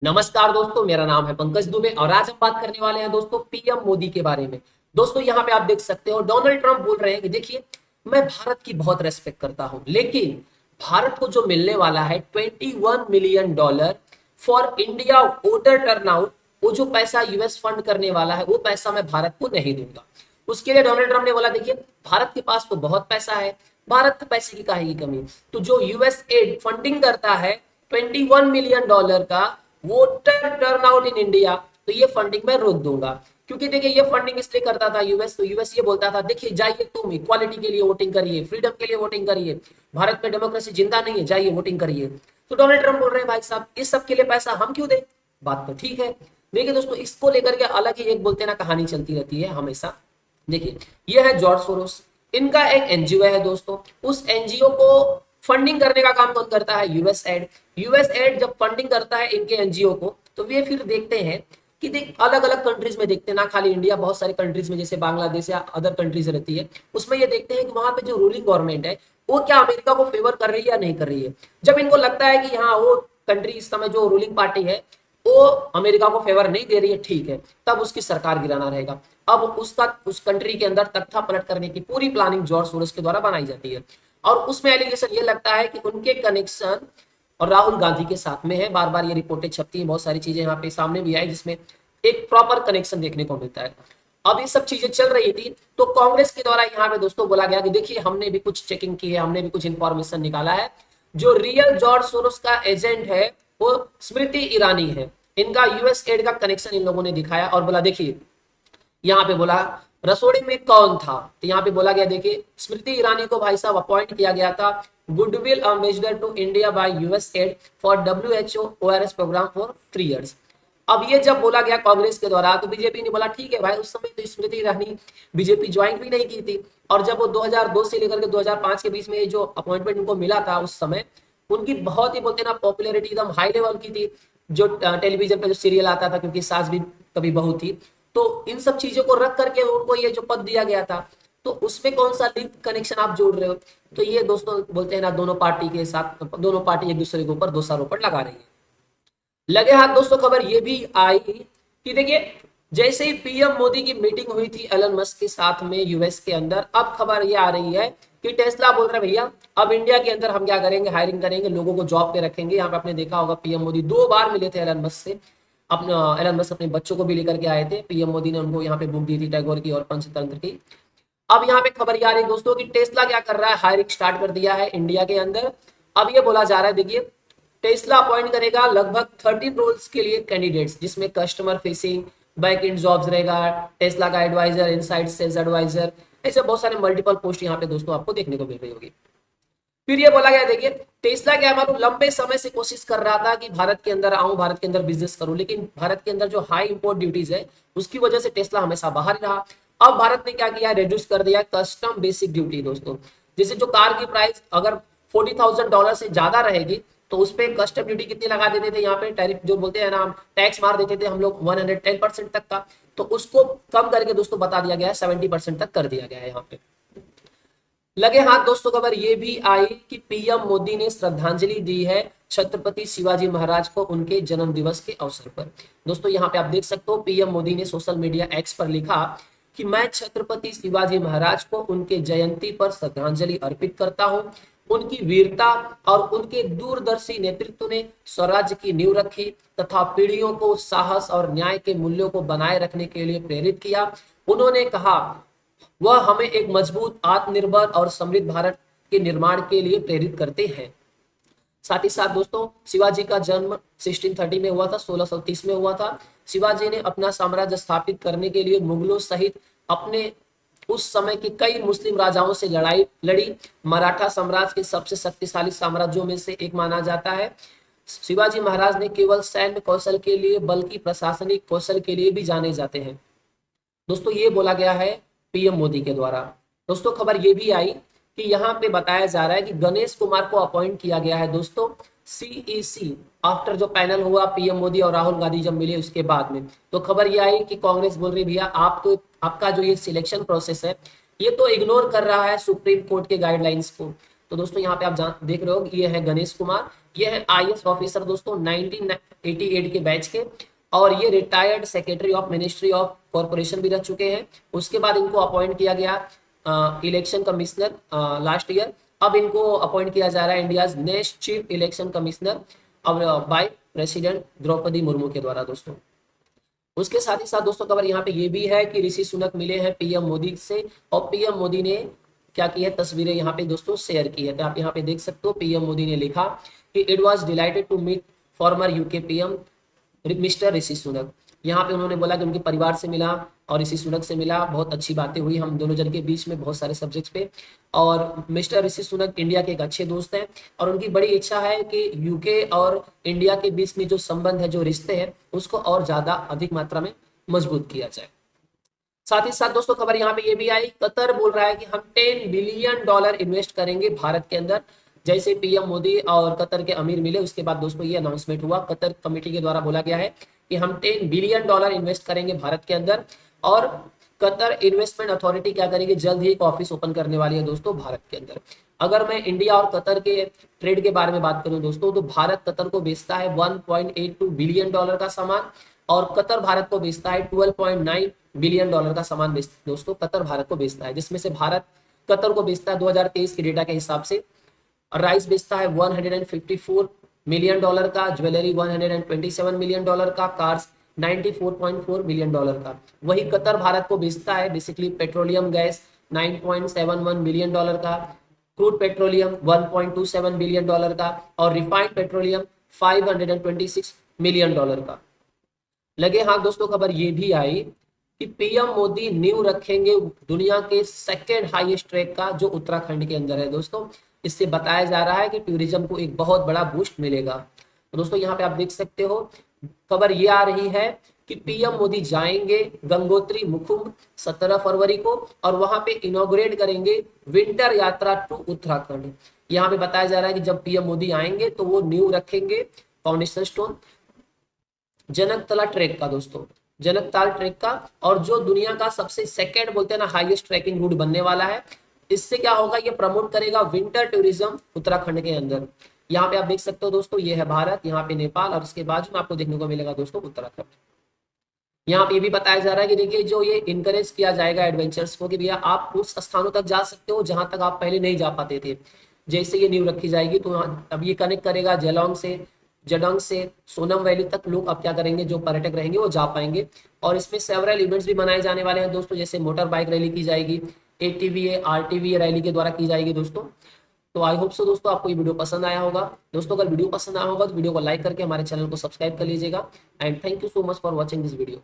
नमस्कार दोस्तों, मेरा नाम है पंकज दुबे और आज हम बात करने वाले हैं दोस्तों पीएम मोदी के बारे में। दोस्तों यहाँ पे आप देख सकते हो डोनाल्ड ट्रंप बोल रहे हैं कि देखिए, मैं भारत की बहुत रेस्पेक्ट करता हूं, लेकिन भारत को जो मिलने वाला है $21 million for India voter turnout, वो जो पैसा यूएस फंड करने वाला है वो पैसा मैं भारत को नहीं दूंगा। उसके लिए डोनाल्ड ट्रंप ने बोला देखिए, भारत के पास तो बहुत पैसा है, भारत के पैसे की काहे की कमी। तो जो यूएस एड फंडिंग करता है $21 मिलियन का वोटर टर्नआउट इन इंडिया, तो ये फंडिंग मैं रोक दूंगा। क्योंकि देखिए, ये फंडिंग इसलिए करता था यूएस, तो यूएस ये बोलता था देखिए जाइए तुम इक्वालिटी के लिए वोटिंग करिए, फ्रीडम के लिए वोटिंग करिए, भारत में डेमोक्रेसी जिंदा नहीं है, जाइए वोटिंग करिए। तो डोनाल्ड ट्रंप बोल रहे हैं भाई साहब, इस सब के लिए पैसा हम क्यों दें। बात तो ठीक है। देखिए दोस्तों, इसको लेकर के अलग ही एक बोलते ना कहानी चलती रहती है हमेशा। देखिए, ये है जॉर्ज सोरोस, इनका एक एनजीओ है दोस्तों। उस एनजीओ को फंडिंग करने का काम कौन करता है? US add. यूएस एड जब फंडिंग करता है इनके एनजीओ को, तो वे फिर देखते हैं कि देख अलग अलग कंट्रीज में देखते हैं, ना खाली इंडिया, बहुत सारी कंट्रीज में जैसे बांग्लादेश या अदर कंट्रीज रहती है, उसमें ये देखते हैं कि वहां पे जो रूलिंग गवर्नमेंट है वो क्या अमेरिका को फेवर कर रही है या नहीं कर रही है। जब इनको लगता है कि हाँ, वो कंट्री इस समय जो रूलिंग पार्टी है वो अमेरिका को फेवर नहीं दे रही है, ठीक है, तब उसकी सरकार गिराना रहेगा। अब उसका उस कंट्री के अंदर तख्ता पलट करने की पूरी प्लानिंग जॉर्ज सोरोस के द्वारा बनाई जाती है। और उसमें एलिगेशन ये लगता है कि उनके कनेक्शन और राहुल गांधी के साथ में है। बार बार ये रिपोर्टें छपती हैं, बहुत सारी चीजें यहाँ पे सामने भी आई जिसमें एक प्रॉपर कनेक्शन देखने को मिलता है। अब ये सब चीजें चल रही थी, तो कांग्रेस के द्वारा यहाँ पे दोस्तों बोला गया कि देखिए, हमने भी कुछ चेकिंग की है, हमने भी कुछ इंफॉर्मेशन निकाला है। जो रियल जॉर्ज सोरोस का एजेंट है वो स्मृति ईरानी है। इनका यूएस एड का कनेक्शन इन लोगों ने दिखाया और बोला देखिए, यहाँ पे बोला रसोड़ी में कौन था, तो यहाँ पे बोला गया देखिए, स्मृति ईरानी को भाई साहब अपॉइंट किया गया था goodwill ambassador to India by US aid for WHO ORS programme for 3 years. अब ये जब बोला गया कांग्रेस के द्वारा, तो बीजेपी ने बोला ठीक है भाई, उस समय तो स्मृति ईरानी बीजेपी ज्वाइन भी नहीं की थी, और जब वो 2002 से लेकर के 2005 के बीच में जो अपॉइंटमेंट उनको मिला था, उस समय उनकी बहुत ही बोलते ना पॉपुलैरिटी एकदम हाई लेवल की थी। जो टेलीविजन पे जो सीरियल आता था, क्योंकि सास भी कभी बहू थी, तो इन सब चीजों को रख करके उनको ये जो पद दिया गया था, तो उसमें कौन सा लिंक कनेक्शन आप जोड़ रहे हो। तो ये दोस्तों बोलते हैं ना, दोनों पार्टी के साथ दोनों पार्टी एक दूसरे के ऊपर दोषारोपण लगा रही है। लगे हाथ दोस्तों, खबर ये भी आई कि देखिए, जैसे ही पीएम मोदी की मीटिंग हुई थी एलन मस्क के साथ में यूएस के अंदर, अब खबर ये आ रही है कि टेस्ला बोल रहे भैया, अब इंडिया के अंदर हम क्या करेंगे, हायरिंग करेंगे, लोगों को जॉब पे रखेंगे। यहाँ पे आपने देखा होगा पीएम मोदी 2 बार मिले थे एलन मस्क से। अपने एलन मस्क अपने बच्चों को भी लेकर के आए थे, पीएम मोदी ने उनको यहाँ पे बुक दी थी टैगोर की और पंचतंत्र की। अब यहाँ पे खबर ये आ रही है दोस्तों कि टेस्ला क्या कर रहा है, हायरिंग स्टार्ट कर दिया है इंडिया के अंदर। अब ये बोला जा रहा है देखिए, टेस्ला अपॉइंट करेगा लगभग 13 रोल्स के लिए कैंडिडेट्स, जिसमें customer facing back and jobs रहेगा, टेस्ला का एडवाइजर, इनसाइड सेल्स एडवाइजर, ऐसे बहुत सारे मल्टीपल पोस्ट यहाँ पे दोस्तों आपको देखने को मिल रही होगी। फिर ये बोला गया देखिए, टेस्ला क्या मालूम लंबे समय से कोशिश कर रहा था कि भारत के अंदर आऊं, भारत के अंदर बिजनेस करूं, लेकिन भारत के अंदर जो हाई इंपोर्ट ड्यूटीज है उसकी वजह से टेस्ला हमेशा बाहर ही रहा। अब भारत ने क्या किया, रिड्यूस कर दिया कस्टम बेसिक ड्यूटी दोस्तों। जैसे जो कार की प्राइस अगर $40,000 से ज्यादा रहेगी, तो उस पर कस्टम ड्यूटी कितनी लगा देते थे, यहाँ पे टैरिफ जो बोलते हैं ना, टैक्स मार देते थे हम लोग 110% तक का। तो उसको कम करके दोस्तों बता दिया गया है 70% तक कर दिया गया है यहाँ पे। लगे हाथ दोस्तों, खबर ये भी आई कि पीएम मोदी ने श्रद्धांजलि दी है छत्रपति शिवाजी महाराज को उनके जन्म दिवस के अवसर पर। दोस्तों यहाँ पे आप देख सकते हो, पीएम मोदी ने सोशल मीडिया एक्स पर लिखा कि मैं छत्रपति शिवाजी महाराज को उनके जयंती पर श्रद्धांजलि अर्पित करता हूं। उनकी वीरता और उनके दूरदर्शी नेतृत्व ने स्वराज्य की नींव रखी तथा पीढ़ियों को साहस और न्याय के मूल्यों को बनाए रखने के लिए प्रेरित किया। उन्होंने कहा वह हमें एक मजबूत, आत्मनिर्भर और समृद्ध भारत के निर्माण के लिए प्रेरित करते हैं। साथ ही साथ दोस्तों, शिवाजी का जन्म 1630 में हुआ था, 1630 में हुआ था। शिवाजी ने अपना साम्राज्य स्थापित करने के लिए मुगलों सहित अपने उस समय के कई मुस्लिम राजाओं से लड़ाई लड़ी। मराठा साम्राज्य के सबसे शक्तिशाली साम्राज्यों में से एक माना जाता है। शिवाजी महाराज ने केवल सैन्य कौशल के लिए बल्कि प्रशासनिक कौशल के लिए भी जाने जाते हैं। दोस्तों ये बोला गया है पीएम मोदी के द्वारा। दोस्तों खबर ये भी आई कि यहाँ पे बताया जा रहा है कि गणेश कुमार को अपॉइंट किया गया है दोस्तों सीईसी, आफ्टर जो पैनल हुआ पीएम मोदी और राहुल गांधी जब मिले उसके बाद में। तो खबर ये आई कि कांग्रेस बोल रही भैया, आप तो आपका जो ये सिलेक्शन प्रोसेस है ये तो इग्नोर कर रहा है सुप्रीम कोर्ट के गाइडलाइंस को। तो दोस्तों यहाँ पे आप देख रहे हो, ये है गणेश कुमार, ये है IAS ऑफिसर दोस्तों 1988 के बैच के, और ये retired secretary of ministry of corporation भी रह चुके हैं। उसके बाद इनको अपॉइंट किया गया इलेक्शन कमिश्नर लास्ट ईयर। अब इनको अपॉइंट किया जा रहा है India's next chief election commissioner अब बाय प्रेसिडेंट द्रौपदी मुर्मू के द्वारा दोस्तों। उसके साथ ही साथ दोस्तों खबर यहाँ पे ये भी है कि ऋषि सुनक मिले हैं पीएम मोदी से, और पीएम मोदी ने क्या की है, तस्वीरें यहाँ पे दोस्तों शेयर की है। तो आप यहाँ पे देख सकते हो, पीएम मोदी ने लिखा कि it was delighted to meet former UK PM mister Rishi Sunak. यहाँ पे उन्होंने बोला कि उनके परिवार से मिला और ऋषि सुनक से मिला, बहुत अच्छी बातें हुई हम दोनों जन के बीच में बहुत सारे सब्जेक्ट्स पे। और मिस्टर ऋषि सुनक इंडिया के एक अच्छे दोस्त हैं, और उनकी बड़ी इच्छा है कि यूके और इंडिया के बीच में जो संबंध है, जो रिश्ते हैं, उसको और ज्यादा अधिक मात्रा में मजबूत किया जाए। साथ ही साथ दोस्तों खबर यहाँ पे ये भी आई, कतर बोल रहा है कि हम $10 बिलियन इन्वेस्ट करेंगे भारत के अंदर। जैसे पीएम मोदी और कतर के अमीर मिले, उसके बाद दोस्तों ये अनाउंसमेंट हुआ, कतर कमेटी के द्वारा बोला गया है कि हम $10 बिलियन इन्वेस्ट करेंगे भारत के अंदर। और कतर इन्वेस्टमेंट अथॉरिटी क्या करेगी, जल्द ही एक ऑफिस ओपन करने वाली है दोस्तों भारत के अंदर। अगर मैं इंडिया और कतर के ट्रेड के बारे में बात करूं दोस्तों, तो भारत कतर को बेचता है $1.82 बिलियन का सामान, और कतर भारत को बेचता है $12.9 बिलियन का सामान दोस्तों कतर भारत को बेचता है, जिसमें से भारत कतर को बेचता है 2023 के डेटा के हिसाब से राइस बेचता है $154 मिलियन का, ज्वेलरी $127 मिलियन का, कार्स $94.4 मिलियन का। वही कतर भारत को बेचता है बेसिकली पेट्रोलियम गैस $9.71 बिलियन का, क्रूड पेट्रोलियम $1.27 बिलियन का, और रिफाइंड पेट्रोलियम $526 मिलियन का। लगे हाथ दोस्तों खबर ये भी आई कि पीएम मोदी नींव रखेंगे दुनिया के सेकेंड हाईएस्ट ट्रैक का, जो उत्तराखंड के अंदर है दोस्तों। इससे बताया जा रहा है कि टूरिज्म को एक बहुत बड़ा बूस्ट मिलेगा। तो दोस्तों यहाँ पे आप देख सकते हो, खबर ये आ रही है कि पीएम मोदी जाएंगे गंगोत्री मुखुम 17 फरवरी को, और वहां पे इनॉग्रेट करेंगे विंटर यात्रा टू उत्तराखंड। यहाँ पे बताया जा रहा है कि जब पीएम मोदी आएंगे तो वो नींव रखेंगे, फाउंडेशन स्टोन जनकतला ट्रैक का दोस्तों, जनकताल ट्रैक का, और जो दुनिया का सबसे सेकेंड बोलते हैं ना हाईएस्ट ट्रैकिंग रूट बनने वाला है। इससे क्या होगा, ये प्रमोट करेगा विंटर टूरिज्म उत्तराखंड के अंदर। यहाँ पे आप देख सकते हो दोस्तों, ये है भारत, यहाँ पे नेपाल, और इसके बाजू में आपको देखने को मिलेगा दोस्तों उत्तराखंड। यहाँ पे ये भी बताया जा रहा है कि देखिए जो ये इनकरेज किया जाएगा एडवेंचर्स को कि भैया आप उस स्थानों तक जा सकते हो जहां तक आप पहले नहीं जा पाते थे। जैसे ये नींव रखी जाएगी तो अब ये कनेक्ट करेगा जडोंग से सोनम वैली तक लोग अब क्या करेंगे, जो पर्यटक रहेंगे वो जा पाएंगे। और इसमें सेवरल इवेंट्स भी बनाए जाने वाले हैं दोस्तों, जैसे मोटर बाइक रैली की जाएगी, ATVA RTVA रैली के द्वारा की जाएगी दोस्तों। तो आई होप सो दोस्तों आपको ये वीडियो पसंद आया होगा। दोस्तों अगर वीडियो पसंद आया होगा तो वीडियो को लाइक करके हमारे चैनल को सब्सक्राइब कर लीजिएगा। And thank you so much for watching this video.